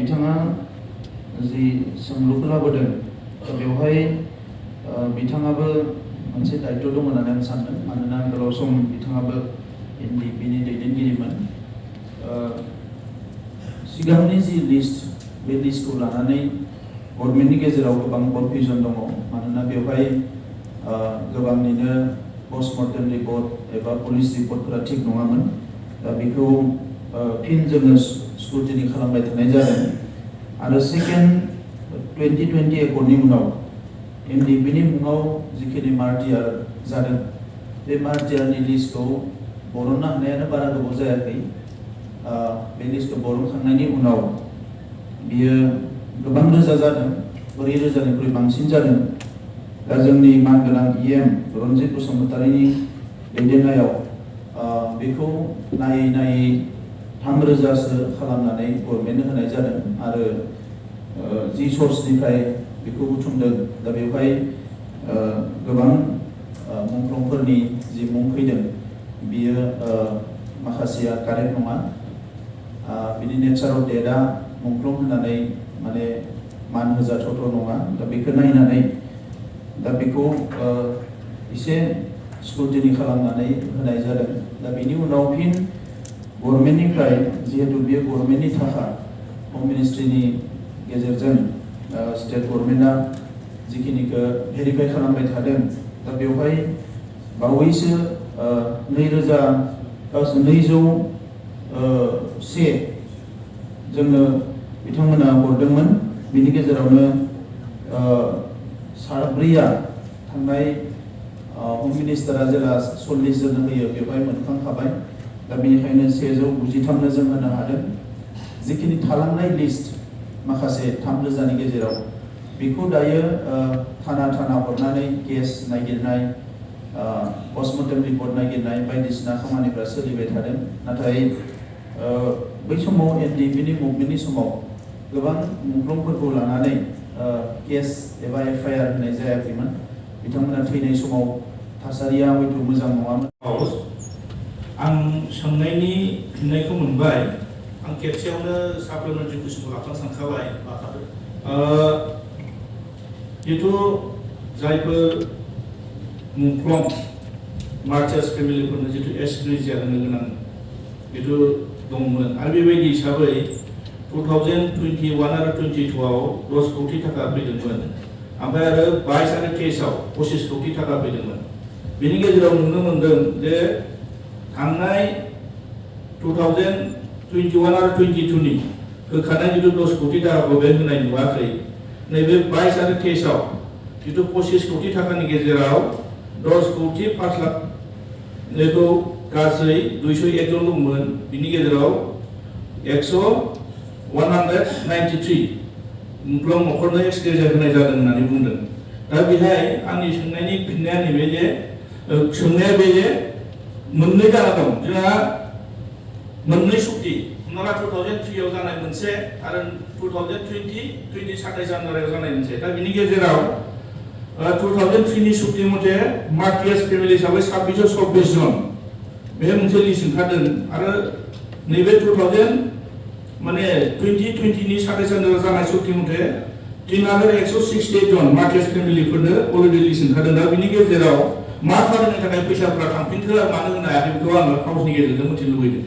बिथाङा जि सोंलुखौ लाबोदों बेवहाय बिथाङाबो मोनसे दायित्व दं होननानै आं सानदों मानोना गोलाव सम बिथाङाबो एनडिपिनि दैदेनगिरिमोन सिगांनि जि लिस्ट बे लिस्टखौ लानानै गभर्नमेन्टनि गेजेराव गोबां कनफ्यूजन दङ मानोना बेवहाय गोबांनिनो पोस्टमर्टेम रिपर्ट एबा पुलिस रिपर्टफोरा थिग नङामोन दा बेखौ फिन जोङो स्क्रुटिनि खालामबाय थानाय जादों आरो सेकेन्ड 2020 एकर्डनि उनाव एनडिपिनि मुङाव जिखिनि मार्टियार जादों बे मार्टियारनि लिस्टखौ बरननो हानायानो बारा गोबाव जायाखै बे लिस्टखौ बरनखांनायनि उनाव बियो गोबां रोजा जादों 4,000निख्रुइ बांसिन जादों दा जोंनि मानगोनां इएम रन्जित बसुमतारीनि दैदेननायाव बेखौ नायै नायै 3,000सो खालामनानै गभर्नमेन्टनो होनाय जादों आरो जि सर्सनिफ्राय बेखौ बुथुमदों दा बेवहाय गोबां मुंख्लंफोरनि जि मुं फैदों बियो माखासेया कारेक्ट नङा बिनि नेचार अफ डेथआ मुंख्लं होननानै माने मान होजाथावथाव नङा दा बेखौ नायनानै दा बेखौ एसे स्क्रुटिनि खालामनानै होनाय जादों दा बेनि उनाव फिन गभर्नमेन्टनिफ्राय जिहेतु बेयो गभर्नमेन्टनि थाखा हम मिनिस्ट्रिनि गेजेरजों स्टेट गभर्नमेन्टआ जिखिनिखौ भेरिफाइ खालामबाय थादों दा बेवहाय बावैसो 2,201 जोंनो बिथांमोना हरदोंमोन बिनि गेजेरावनो 4 थांनाय हम मिनिस्टारा जेला 40 जन होयो बेवहाय मोनखांखाबाय दा बेनिखायनो 193नो जों होनो हादों जिखिनि थालांनाय लिस्ट माखासे 3,000नि गेजेराव बेखौ दायो थाना हरनानै केस नागिरनाय पोस्टमर्टेम रिपर्ट नागिरनाय बायदिसिना खामानिफ्रा सोलिबाय थादों नाथाय बै समाव एनडिपिनि मुभमेन्टनि समाव गोबां मुंख्लंफोरखौ लानानै केस एबा एफआईआर होनाय जायाखैमोन बिथांमोना थैनाय समाव थासारिया हयथ' मोजां नङामोन आं सोंनायनि फिननायखौ मोनबाय आं खेबसेयावनो साप्लिमेन्टारि कुइसनखौ लाफानो सानखाबाय जिहेतु जायफोर मुंख्लं मार्टियार्स फेमिलिफोरनो जितु एसग्रेजिया होनो गोनां जितु दंमोन आरो बेबायदि हिसाबै 2021 आरो 22आव 10 कौटि थाखा फैदोंमोन ओमफ्राय आरो 22 आरो 23आव 25 कौटि थाखा फैदोंमोन बेनि गेजेराव नुनो मोनदों जे थांनाय 2021 आरो 22नि होखानाय जितु 10 कौटि थाखाखौ बे होनाय नुवाखै नैबे 22 आरो 23आव जितु 25 कौटि थाखानि गेजेराव 10 कौटि 5 लाख बेखौ गासै 201 जन दंमोन बिनि गेजेराव 193 मुंख्लं नखरनो एक्सग्रेजिया होनाय जादों होननानै बुंदों दा बेहाय आंनि सोंनायनि फिननाया नैबे जे सोंनाया बे जे मोननै जाना दं जोंहा मोननै सुक्ति हमना ला 2003आव जानाय मोनसे आरो 2020 27 जानुवारियाव जानाय मोनसे दा बिनि गेजेराव 2003नि सुक्ति मथे मार्टियार्स फेमिलि हिसाबै 2624 जन बे मोनसे लिस्ट ओंखारदों आरो नैबे 2020नि 27 जानुवारियाव जानाय सुक्ति मथे 3,168 जन मार्टियार्स फेमिलिफोरनो अलरेडि लिस्ट ओंखारदों दा बिनि गेजेराव मा खामानिनि थाखाय फैसाफोरा थांफिनखो मानो होनो हायाखै बेखौ आङो काउन्सिलनि गेजेरजों मिथिनो लुबैदों